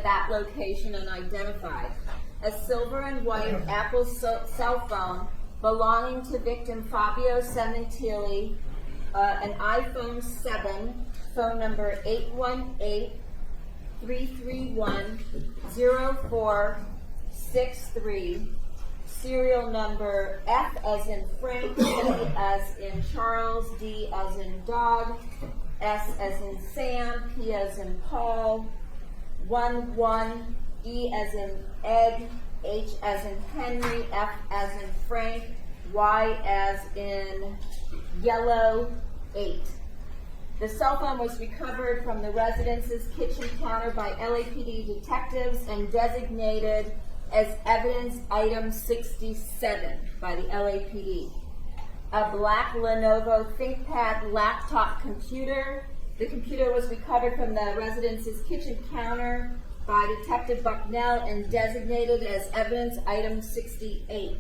at that location unidentified. A silver and white Apple cell phone belonging to victim Fabio Sementilli, an iPhone 7, phone number 818-331-0463, serial number F as in Frank, C as in Charles, D as in dog, S as in Sam, P as in Paul, 11, E as in egg, H as in Henry, F as in Frank, Y as in yellow, 8. The cell phone was recovered from the residence's kitchen counter by LAPD detectives and designated as evidence item 67 by the LAPD. A black Lenovo ThinkPad laptop computer. The computer was recovered from the residence's kitchen counter by Detective Bucknell and designated as evidence item 68.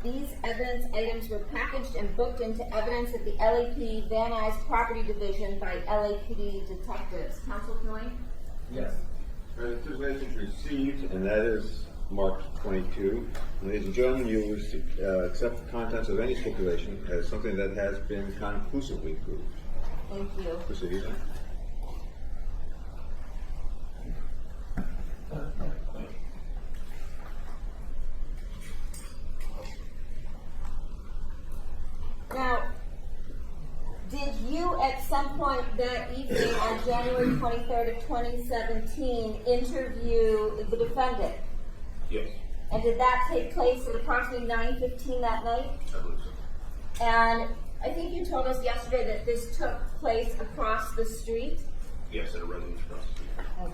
These evidence items were packaged and booked into evidence at the LAPD Van Nuys Property Division by LAPD detectives. Counsel Killing? Yes. Stipulated is received, and that is marked 22. Ladies and gentlemen, you will accept the contents of any stipulation as something that has been conclusively proved. Thank you. Proceed. Now, did you at some point that evening on January 23rd of 2017 interview the defendant? Yes. And did that take place at approximately 9:15 that night? I believe so. And I think you told us yesterday that this took place across the street? Yes, at a residence across the street. Okay.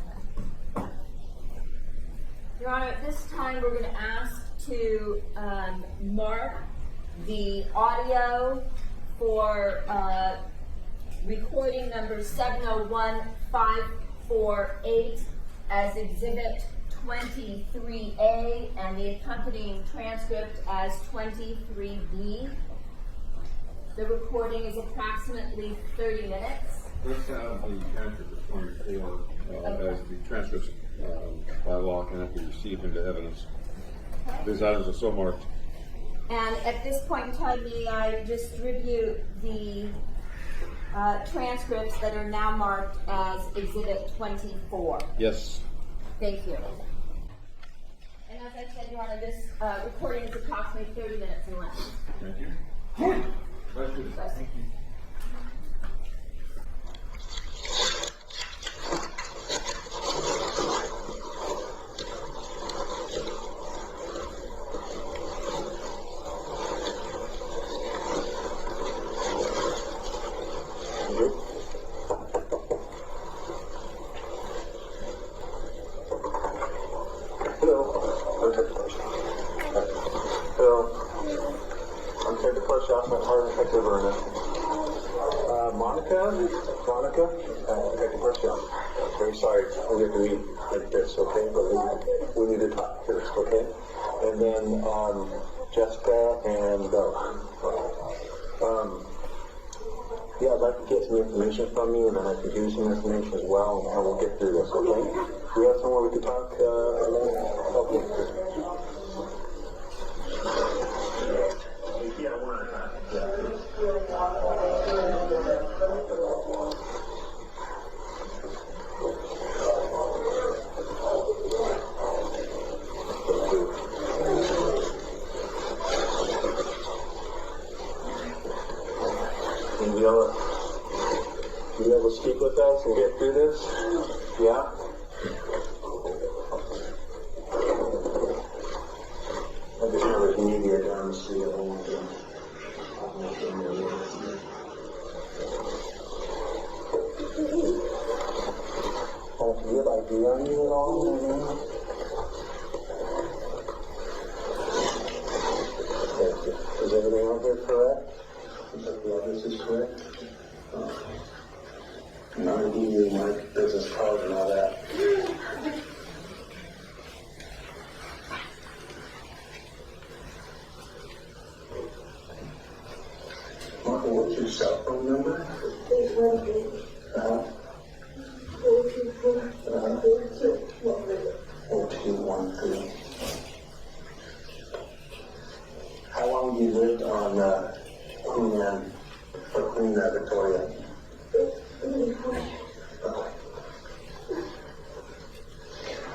Your Honor, at this time we're going to ask to mark the audio for recording number 701548 as Exhibit 23A and the accompanying transcript as 23B. The recording is approximately 30 minutes. Let's have the transcript of 24 as the transcripts by law cannot be received into evidence. Okay. These items are so marked. And at this point in time, may I distribute the transcripts that are now marked as Exhibit 24? Yes. Thank you. And as I said, Your Honor, this recording is approximately 30 minutes in length. Thank you. Thank you. Thank you. Verna. Monica, Detective Prescott. Very sorry we have to meet like this, okay? But we need to talk first, okay? And then Jessica and yeah, I'd like to get some information from you, and then I can give you some information as well, and we'll get through this, okay? Do we have somewhere we can talk? Okay. Yeah, I want to talk. And you able to speak with us and get through this? Yeah? I just know there's media down the street at home. Do you have ID on you at all? Is everything out there correct? This is correct. And I'll give you my business card and all that. Martha, what's your cell phone number? 818. 424. 3. How long have you lived on Queen Anne, or Queen Victoria? Okay.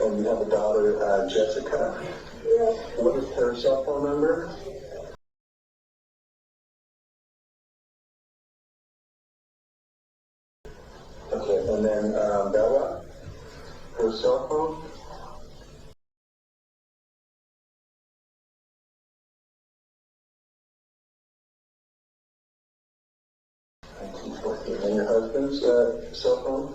And you have a daughter, Jessica. Yes. What is her cell phone number? Okay, and then Bella, her cell phone? And your husband's cell phone?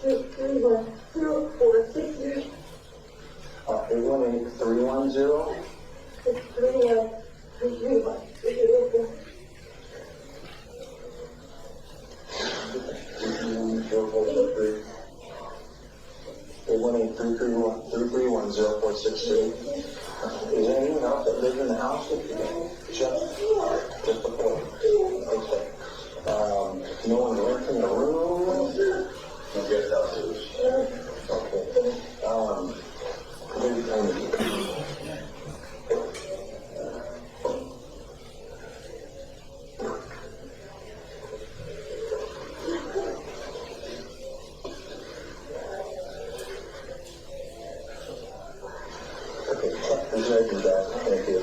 818-310-460. 818-310? 331. 818-331-0463. Is there anyone else that lives in the house? Just the four. Okay. No one renting a room? No guest houses. Okay. Thank you.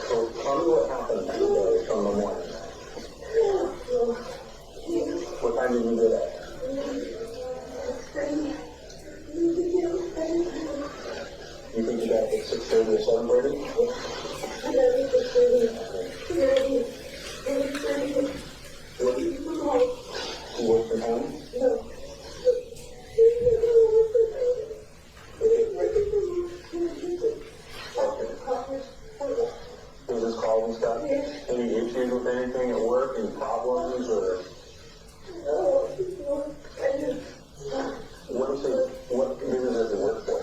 So tell me what happened today from the morning. What time did you do that? You think you got at 6:30 or 7:30? You work from home? No. Was this called and stuff? Any issues with anything at work? Any problems or? What business does it work for?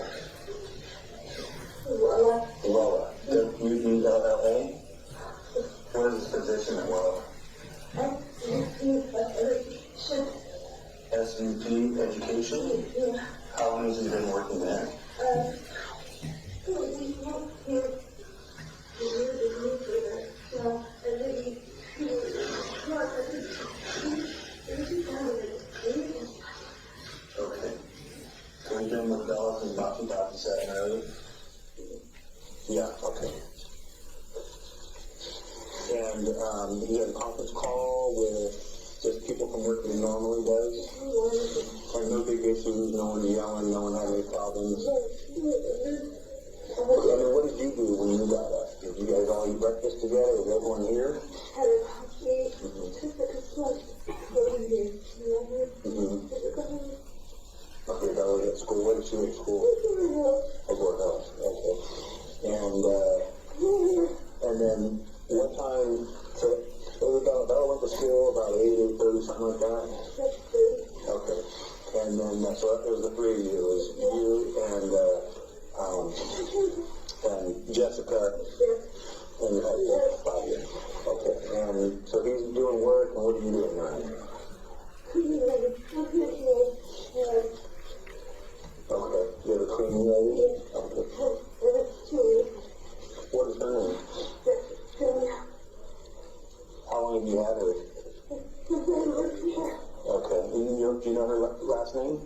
Lola. W-E-L-L-A? What is his position at Lola? SVP Education? Yeah. How long has he been working there? Okay. So you've been with Bella since about 2007, early? Yeah, okay. And you had a conference call with just people from work that he normally does? And no big issues, no one yelling, no one had any problems? I mean, what did you do when you got up? Did you guys all eat breakfast together? Was everyone here? Okay, that was at school. What did she do at school? Over house. Okay. And then what time? So that went to school about 8:30, something like that. Okay. And then so it was the three of you. It was you and Jessica and your husband, Fabio. Okay. And so he's doing work, and what are you doing right now? Okay. You're the cleaning lady? Okay. What is her name? How long have you had her? Okay. Do you know her last name?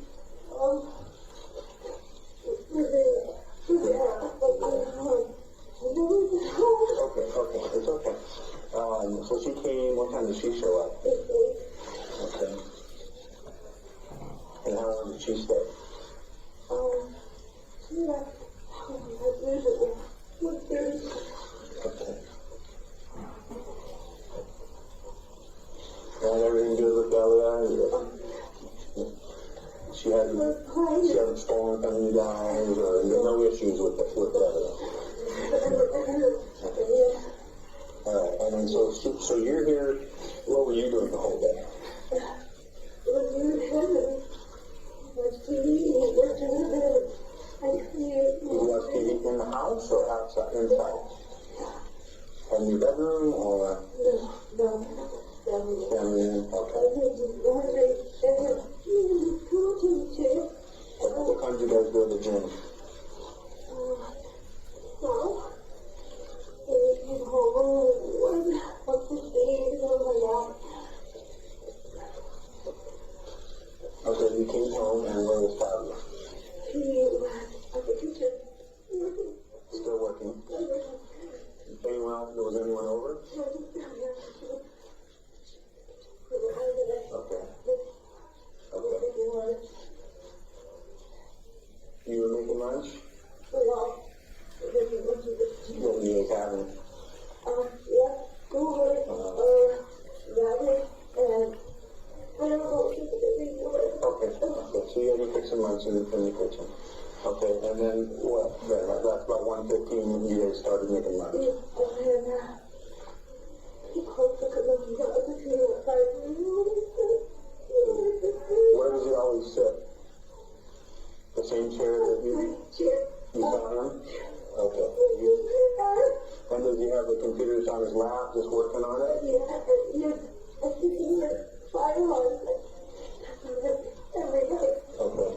Okay, it's okay. So she came, what time did she show up? Okay. And how long did she stay? Okay. And everything good with Bella? She hasn't stolen from you guys, or no issues with Bella? Alright, and then so you're here, what were you doing the whole day? You watch TV in the house or outside, inside? In your bedroom or? Family room, okay. you came home, and where was Fabio? He was at the kitchen working. Still working. Anyone else? Was anyone over? Okay. Okay. You were making lunch? What were you guys having? Yeah, Google, rabbit, and I don't know what Okay. Okay. So you had to fix some lunch in the kitchen. Okay. And then what? That's about 1:15. You guys started making lunch. Where does he always sit? The same chair that you saw him? Okay. And does he have the computer that's on his lap, just working on it? Okay. Okay.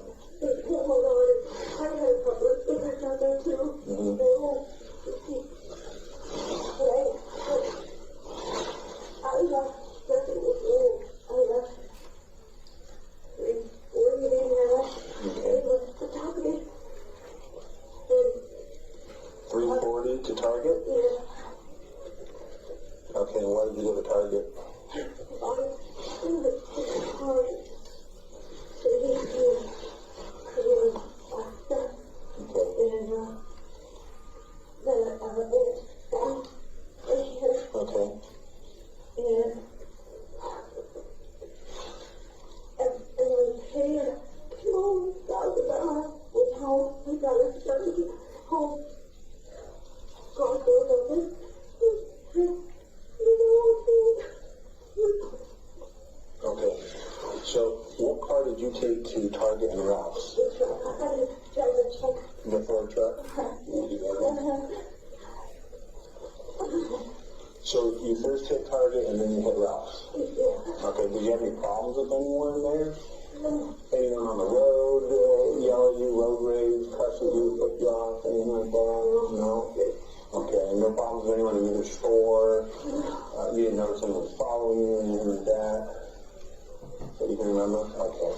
340 to Target? Okay, and why did you go to Target? Okay. Okay. So, what car did you take to Target and Ralph's? The Ford truck? So, you first hit Target and then you hit Ralph's? Okay, did you have any problems with anyone there? Anyone on the road yell at you, road rage, cuss at you, flip you off, anything like that? No? Okay, and no problems with anyone in either store? You didn't notice anyone following you, anything like that? That you can remember? Okay.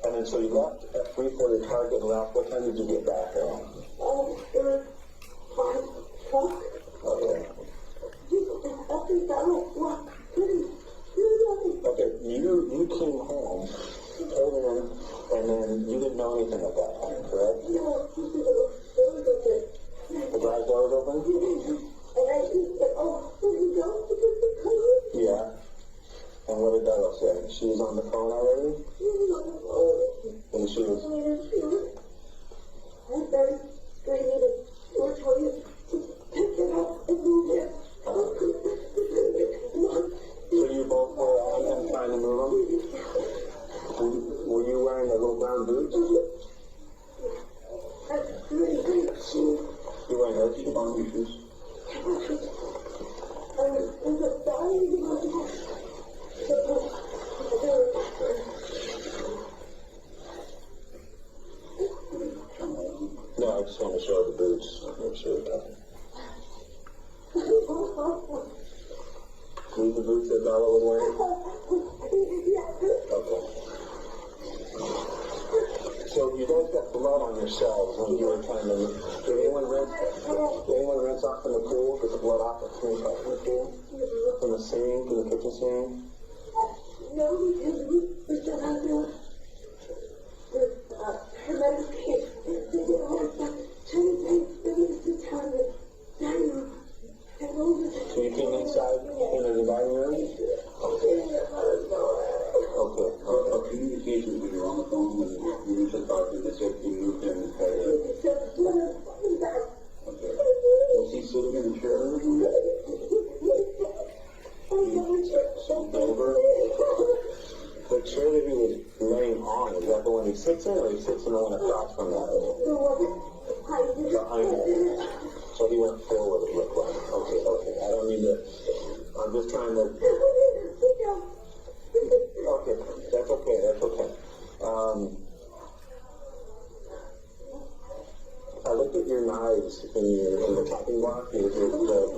And then so you left at 3:40 Target and Ralph. What time did you get back around? Okay. Okay, you came home, told him, and then you didn't know anything at that time, correct? The garage door was open? Yeah. And what did Bella say? She was on the phone already? And she was... So you both were on him trying to move him? Were you wearing the little brown boots? You wearing those shoes on your shoes? No, I just want to show the boots. Make sure they're done. These the boots that Bella was wearing? Okay. So you guys got blood on yourselves when you were trying to... Did anyone rinse off in the pool? Get the blood off the sink off in the pool? From the sink, in the kitchen sink? No, because we still have the hermetic kit. They did all that stuff. Trying to take the time to dining room. So you came inside into the dining room? Okay. A communication when you're on the phone when you just talked to the said you moved in and had Okay. Was he sitting in the chair? Over? The chair that he was laying on, is that the one he sits in, or he sits in the one across from that? Behind it. So he went forward, it looked like. Okay. I don't need to... I'm just trying to... Okay, that's okay. I looked at your knives in the chopping block, the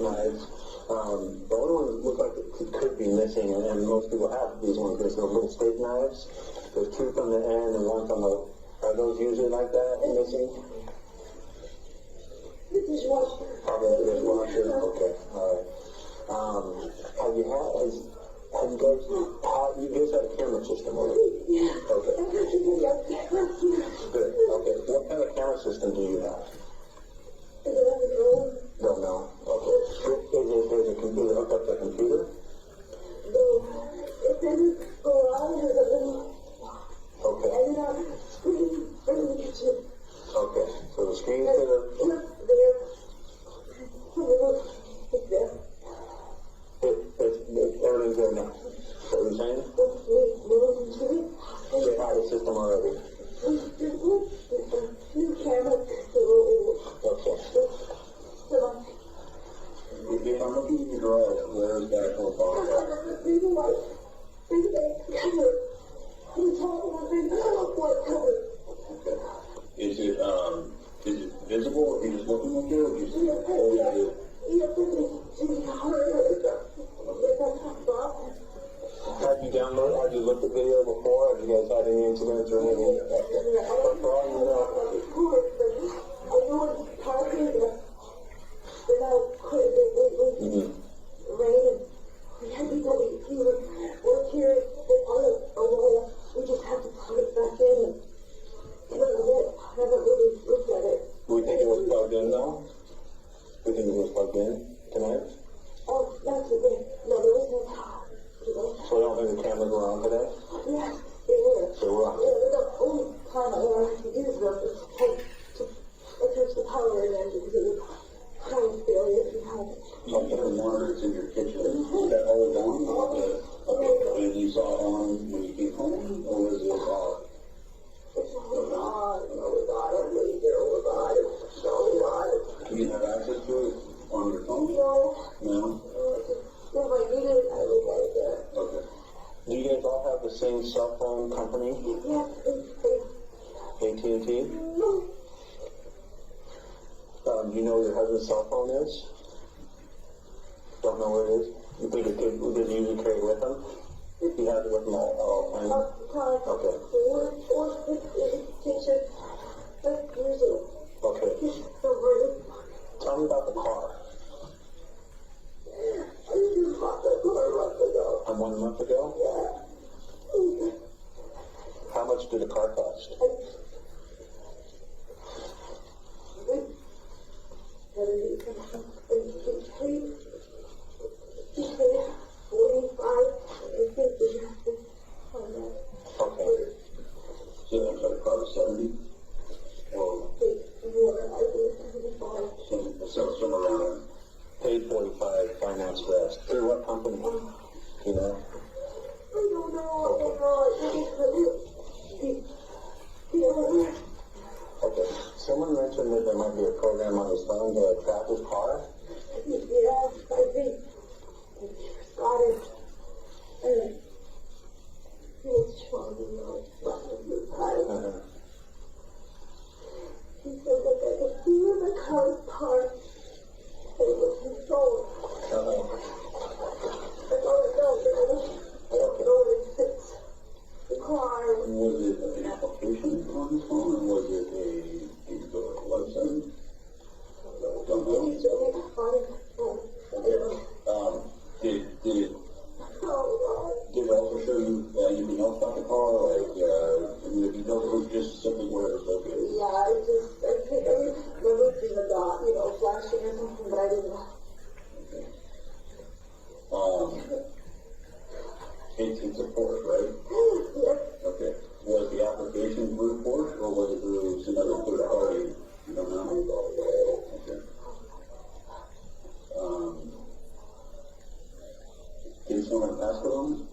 knives. The only one that looked like it could be missing missing, and most people have these ones. There's those little steak knives. There's two from the end and one from the. Are those usually like that missing? The dishwasher. Probably the dishwasher. Okay, all right. Have you guys have you guys had a camera system already? Yeah. Okay. Good. Okay. What kind of camera system do you have? Is it on the room? Don't know. Okay. Is it hooked up to a computer? No. It's in the garage or the little. Okay. And then on the screen in the kitchen. Okay. So the screen's And to the. it's there. It's there. Everything's there now. So what are you saying? They had a system already. New camera. Okay. If I'm looking at your garage, where is that profile? Okay. Is it visible if you're just looking at it, or is it? Have you looked at video before? Have you guys had any incidents or anything? But for all you know, we just have to plug it back in. And I haven't really looked at it. do we think it was plugged in though? We think it was plugged in tonight? Oh, that's it. No, there was no power. So I don't think the cameras were on today? Yeah, they were. They were on. Yeah, the only time I ever had to use them was to attach the power in there because it was kind of failure if you had it. You have the monitors in your kitchen. Is that all done? Okay. And you saw it on when you came home, or was it off? It's all on. Oh my God, I'm really there. Oh my God, it's so on. Do you have access to it on your phone? No. No? If I need it, I look at it there. Okay. Do you guys all have the same cell phone company? Yeah, AT&T? Do you know where your husband's cell phone is? Don't know where it is? You think it could, does he usually carry it with him? He has it with him all the time? Okay. Okay. Tell me about the car. And 1 month ago? How much did the car cost? Okay. So I'm sorry, car was 70? Or so somewhere around there. Paid 45, finance rest. Through what company? You know? Okay. Someone mentioned that there might be a program on his phone to track his car. Yeah, I think got it. He was trying to know he said that I could see where the car's parked. It was his phone. That's all I know. I don't know where it sits. The car. Was it an application on his phone, or was it a website? Don't know. He's really fun. Did it also show you anything else about the car, like the details, or just simply where it was located? Yeah, I think I remember seeing a dot, flashing or something, but I didn't know. It's a Porsche, right? Yes. Okay. Was the application through Porsche, or was it through some other third party? You don't know? Okay. Did someone pass it on?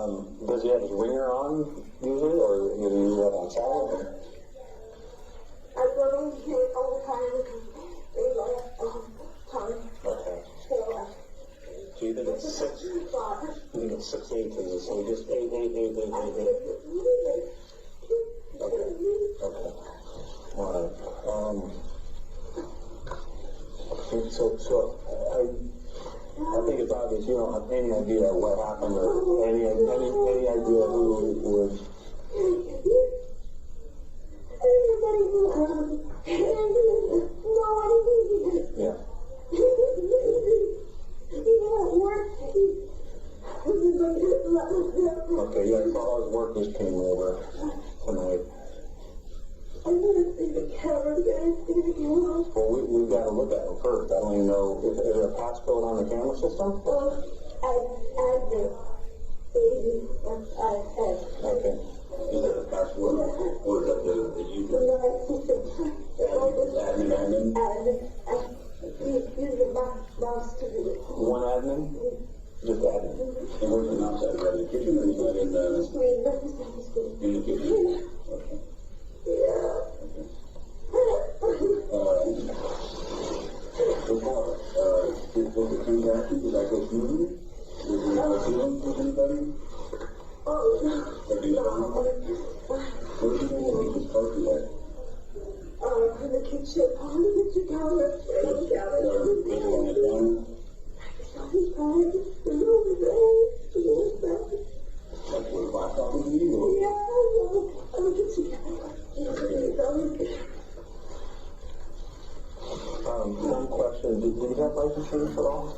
Does he have his ringer on usually, or do you usually have on silent? I go in here all the time because they like time. Okay. So, So you think it's 6? You think it's 6, 8, is it? So just 8, 8, 8, 8, 8, 8. Okay. Okay. All right. I think it's obvious you don't have any idea what happened or any idea who would. Yeah. Okay, yeah, I saw his workers came over tonight. Well, we've got to look at them first. I don't even know, is there a passcode on the camera system? Okay. Is that a password, or is that the user? Admin? One admin? Just admin. And where's the mouse at? Is that in the kitchen, or is that in the kitchen? Okay. So far, was the transaction, did that go smoothly? Was there a deal with anybody? Everything's fine? Where's the one that just posted that? In the kitchen, on the kitchen counter, right on the counter. Is it on the counter? Like with a laptop in the or? One question, did he have life insurance at all?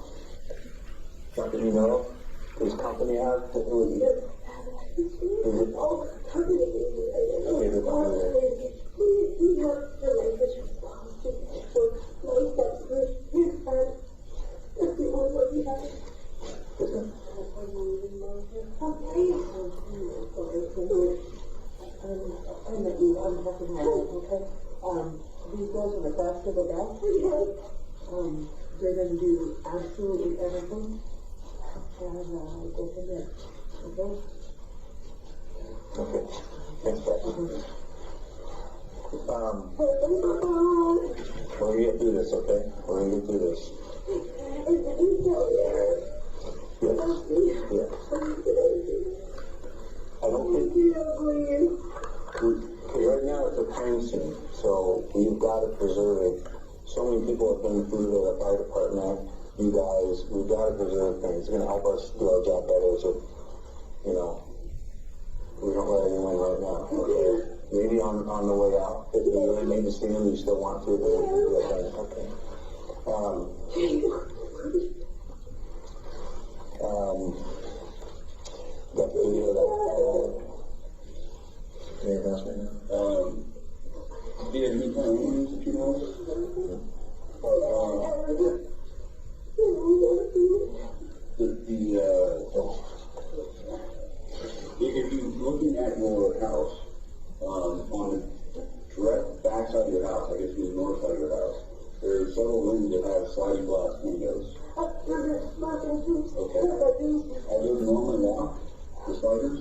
Not that you know of? His company has? Is it? We have the life insurance policy for my stepson, his son. That's the only one we have. These guys are the best of the best. They're going to do absolutely everything. And go from there. Okay? Okay. Thanks, Becky. We're gonna get through this, okay? We're gonna get through this. Yes. Yeah. I don't think. Right now it's a crime scene, so we've got to preserve. So many people have been through the fire department. You guys, we've got to preserve things. It's going to help us do our job better. So, you know, we don't let anyone right now. Okay. Maybe on the way out, if you really need to see them, you still want to. But okay. Got the video that. Anything else right now? Do you have any kind of names that you know? If you're looking at your house, on the direct back side of your house, I guess the north side of your house, there are several rooms that have sliding glass windows. Okay. Are those normally locked, the sliders?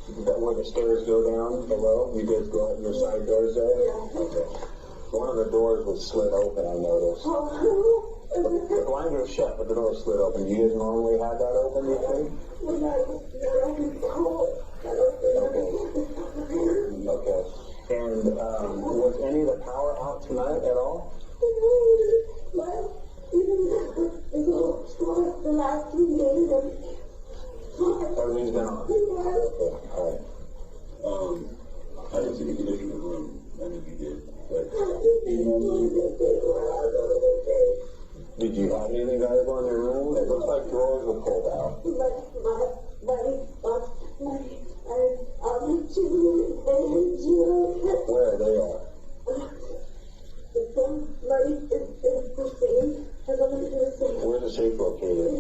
Is that where the stairs go down below? You guys go out your side doors there? Yeah. Okay. One of the doors was slid open, I noticed. The blind was shut, but the door was slid open. Do you guys normally have that open, do you think? Okay. And was any of the power out tonight at all? The last 3 days, Everything's been on? Okay, all right. I didn't see the condition of the room. I think you did. But Did you have anything valuable in your room? It looks like drawers were pulled out. Where are they at? Where's the safe located?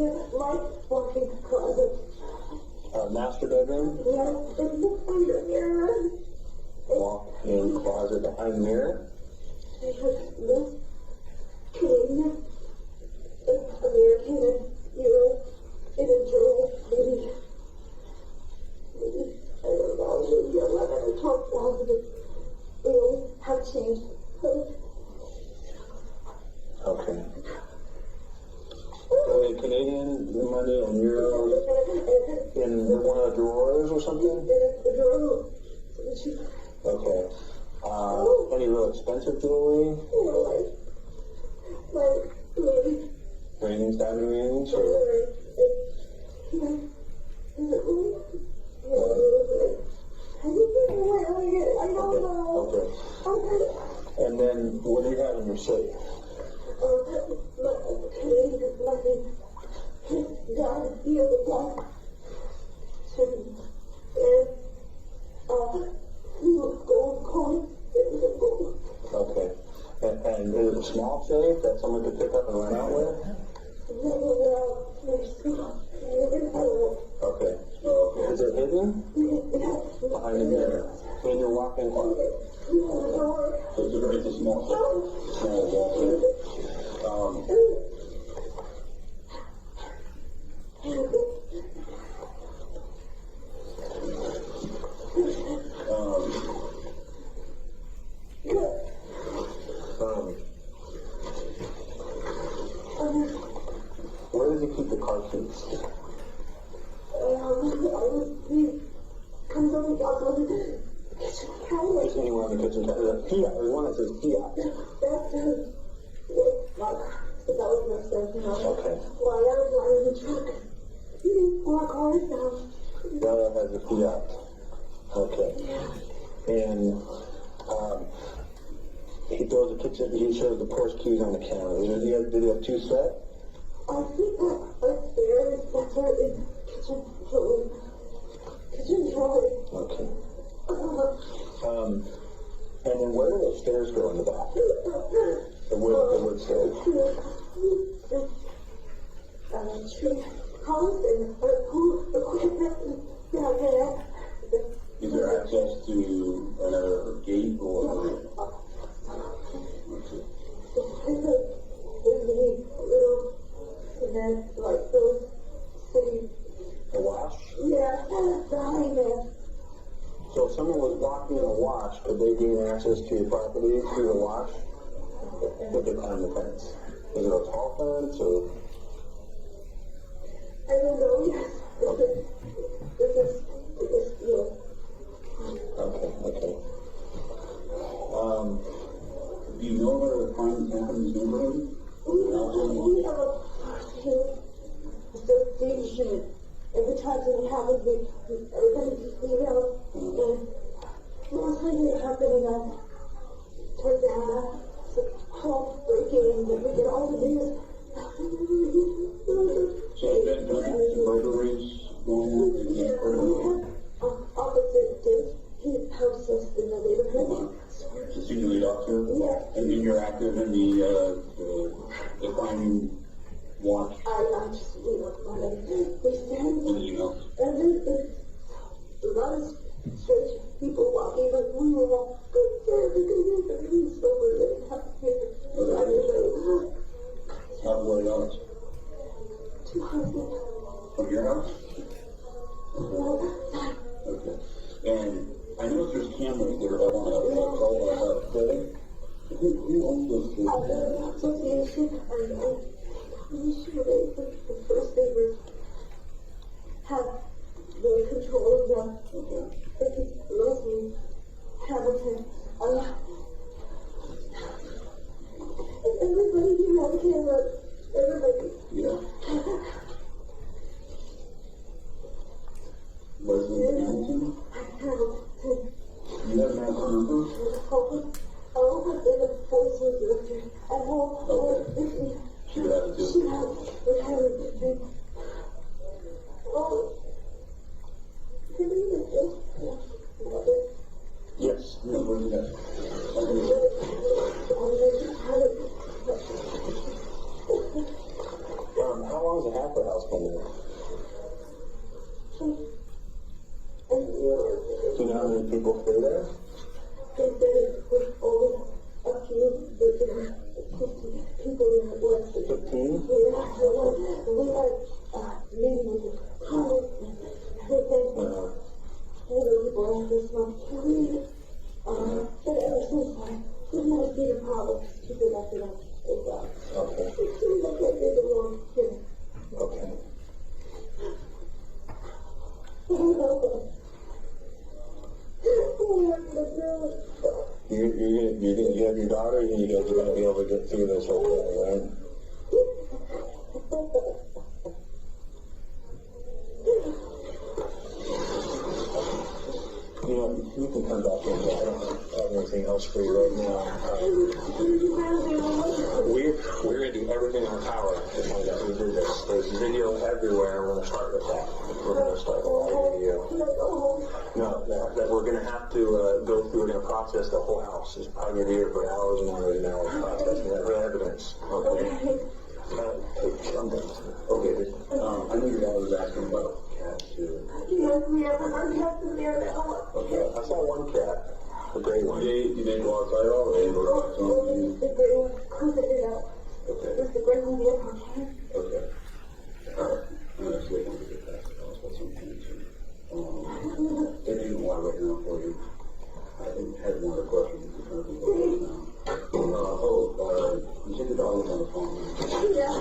Master bedroom? Walk-in closet behind mirror? Okay. Are they Canadian money and you're in one of the drawers or something? Okay. Any real expensive jewelry? Rings, diamond rings, or? Okay. And then, what do you have in your safe? Okay. And is it a small safe that someone could pick up and run out with? Okay. Is it hidden? Behind the mirror. When you're walking on it. It's a small safe. Small wall safe. Where does he keep the car keys? Just anywhere in the kitchen counter. There's a kiosk. There's one that says kiosk. Okay. The other has a kiosk. Okay. And he throws the kitchen. He shows the Porsche keys on the counter. Did he have two sets? I think upstairs, that's where the kitchen trolley. Okay. And then where do the stairs go in the back? The wood stairs. Is there access to another gate or? A wash? Yeah, behind there. So if someone was walking in a wash, could they gain access to your property through the wash? Would they climb the fence? Is it a tall fence or? I don't know, yes. This is, yeah. Okay. Do you know where the crime happened in this neighborhood? We have a association. Every time something happens, everybody just leave out. And mostly it happened towards the home break-ins, and we get all the news. So is that burglaries going on in that neighborhood? Opposite did his houses in the neighborhood. The senior lead officer? Yeah. And then you're active in the crime watch? I just, we stand. Anything else? And there's a lot of strange people walking, but we were all good there because they're really sober. They didn't have to pay for Not where else? 200. From your house? Okay. And I know there's cameras that are up on a building. Who owns those cameras? Association, I'm sure the first neighbors have the control of them. Okay. This is Leslie Hamilton. Everybody here has cameras. Everybody. Yeah. Leslie Hamilton? Hamilton. You have an account number? She would have to do it. Yes. Yeah, where is that? How long has the Happer House been there? Do you know how many people stay there? People in the West. 15? We had meeting with the college and everything. People in this one. But ever since we've never seen a problem. People like it. Okay. believe you guys are gonna be able to get through this okay, right? You know, you can come back in. I don't have anything else for you right now. We're going to do everything in our power to find out who did this. There's video everywhere, and we're going to start with that. We're going to start with that video. No, that we're going to have to go through and process the whole house. It's probably going to be here for hours and hours and hours processing that evidence. Okay. Okay, I know your dad was asking about cats too. Yes, we have one cat in there now. Okay, I saw one cat, a gray one. you didn't go outside already, or something? The gray one, close it out. Okay, There's the gray one, the other one. okay. Alright, I'm gonna wait until we get past the house, that's something too. They didn't want right now for you. I had one other question, you can turn it over now. You said the dog was on the phone. Yeah.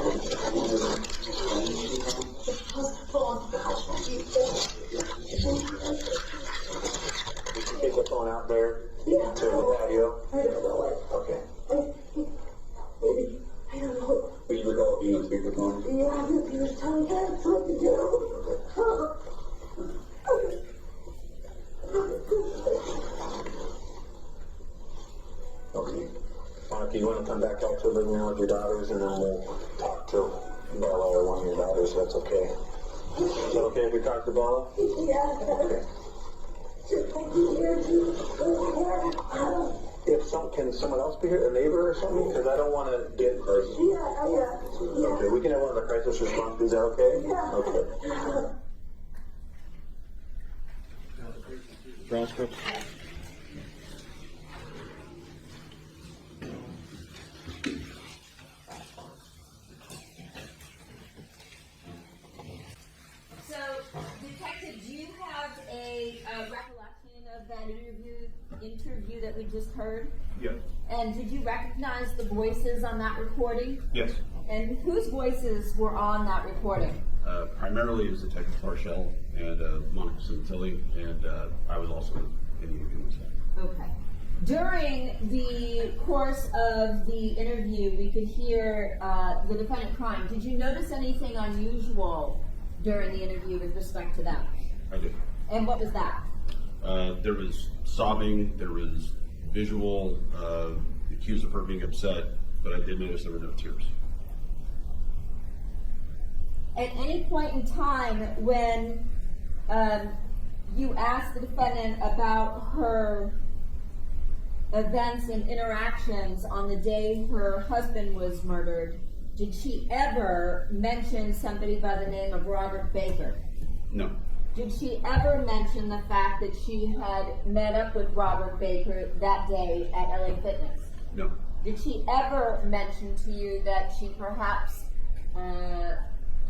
The house phone. Did you take the phone out there Yeah. to the patio? I don't know what. Okay. Maybe. I don't know. But you recall being on speakerphone? Yeah, he was telling us what to do. Okay. Monica, you want to come back out to the living room with your daughters, and then we'll talk to Bella or one of your daughters. That's okay. Is that okay if we talk to Bella? Yeah. Okay. Just like you hear you. If can someone else be here, a neighbor or something? Because I don't want to get crisis. Yeah. Okay, we can have one of the crisis response. Is that okay? Yeah. Okay. Transcripts? So, Detective, do you have a recollection of that interview that we just heard? Yep. And did you recognize the voices on that recording? Yes. And whose voices were on that recording? Primarily it was Detective Parshall and Monica Sementilli, and I was also in the interview with that. Okay. During the course of the interview, we could hear the defendant crying. Did you notice anything unusual during the interview with respect to that? I did. And what was that? There was sobbing, there was visual, accused of her being upset, but I did notice there were no tears. At any point in time when you asked the defendant about her events and interactions on the day her husband was murdered, did she ever mention somebody by the name of Robert Baker? No. Did she ever mention the fact that she had met up with Robert Baker that day at LA Fitness? No. Did she ever mention to you that she perhaps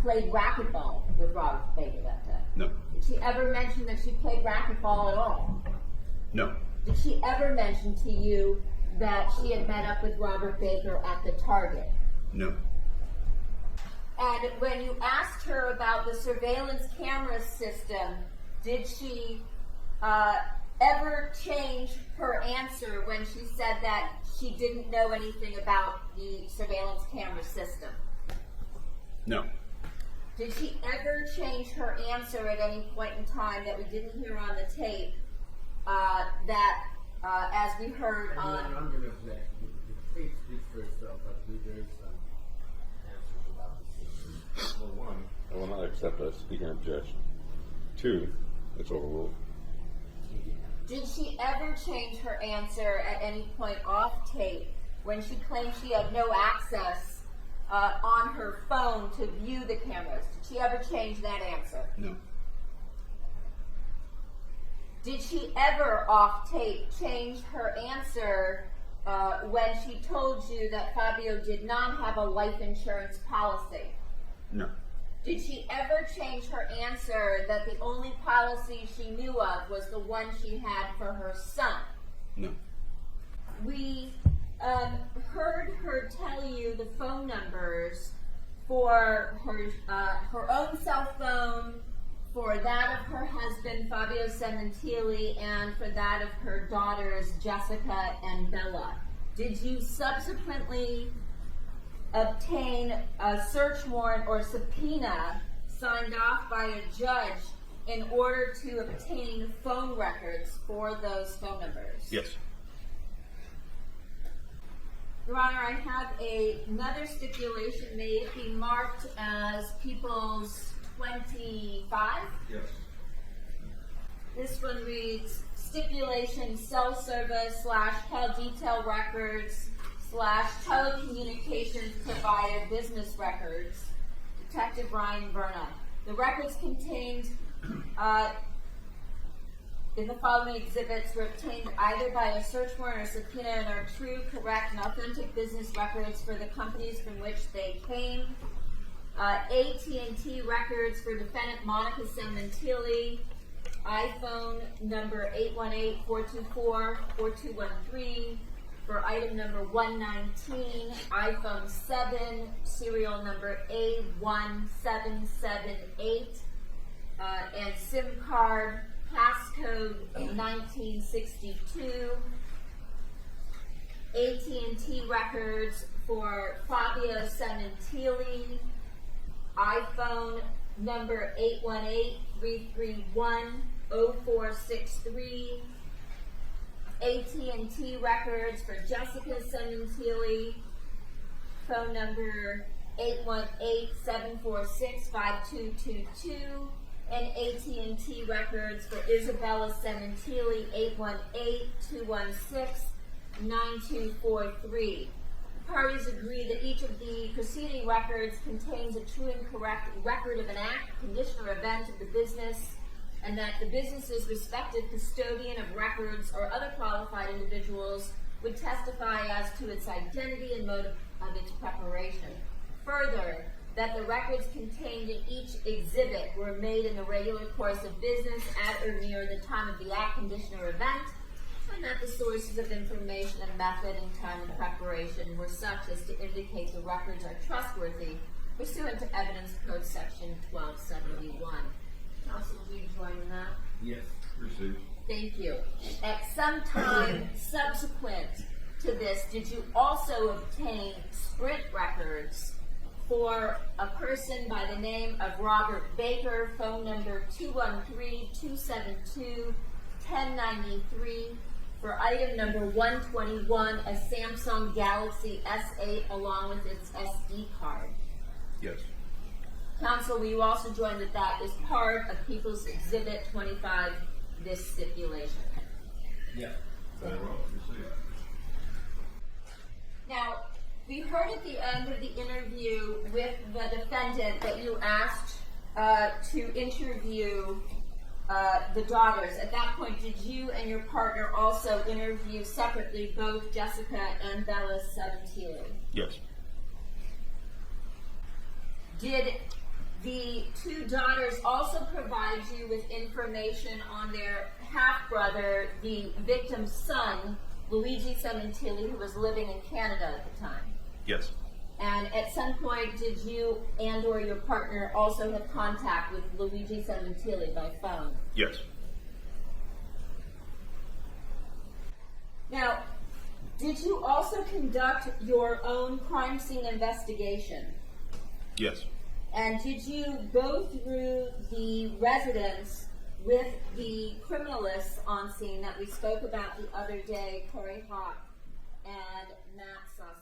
played racquetball with Robert Baker that day? No. Did she ever mention that she played racquetball at all? No. Did she ever mention to you that she had met up with Robert Baker at the Target? No. And when you asked her about the surveillance camera system, did she ever change her answer when she said that she didn't know anything about the surveillance camera system? No. Did she ever change her answer at any point in time that we didn't hear on the tape, that as we heard on... I'm going to object. The tape speaks for itself. I believe there is some answers about this. Well, one, I will not accept a speaking objection. Two, it's overruled. Did she ever change her answer at any point off tape when she claimed she had no access on her phone to view the cameras? Did she ever change that answer? No. Did she ever off tape change her answer when she told you that Fabio did not have a life insurance policy? No. Did she ever change her answer that the only policy she knew of was the one she had for her son? No. We heard her tell you the phone numbers for her own cell phone, for that of her husband, Fabio Sementilli, and for that of her daughters, Jessica and Bella. did you subsequently obtain a search warrant or subpoena signed off by a judge in order to obtain phone records for those phone numbers? Yes. Your Honor, I have another stipulation. May it be marked as People's 25? Yes. This one reads, stipulation cell service / call detail records / telecommunications provider business records. Detective Verna. The records contained in the following exhibits were obtained either by a search warrant or subpoena and are true, correct, and authentic business records for the companies from which they came. AT&T records for defendant Monica Sementilli, iPhone number 818-424-4213, for item number 119, iPhone 7, serial number A1778, and SIM card, passcode 1962, AT&T records for Fabio Sementilli, iPhone number 818-331-0463, AT&T records for Jessica Sementilli, phone number 818-746-5222, and AT&T records for Isabella Sementilli, 818-216-9243. Parties agree that each of the preceding records contains a true and correct record of an act, condition, or event of the business, and that the business's respective custodian of records or other qualified individuals would testify as to its identity and mode of its preparation. Further, that the records contained in each exhibit were made in the regular course of business at or near the time of the act, condition, or event, and that the sources of information and method and time of preparation were such as to indicate the records are trustworthy pursuant to Evidence Code Section 1271. Counsel, will you join in that? Yes. Received. Thank you. At some time subsequent to this, did you also obtain Sprint records for a person by the name of Robert Baker, phone number 213-272-1093, for item number 121, a Samsung Galaxy S8 along with its SD card? Yes. Counsel, will you also join that that is part of People's Exhibit 25, this stipulation? Yes. Very well. Received. Now, we heard at the end of the interview with the defendant that you asked to interview the daughters. At that point, did you and your partner also interview separately both Jessica and Bella Sementilli? Yes. Did the two daughters also provide you with information on their half-brother, the victim's son, Luigi Sementilli, who was living in Canada at the time? Yes. And at some point, did you and or your partner also have contact with Luigi Sementilli by phone? Yes. Now, did you also conduct your own crime scene investigation? Yes. And did you go through the residence with the criminalists on scene that we spoke about the other day, Corey Hawk and Matt Sauce?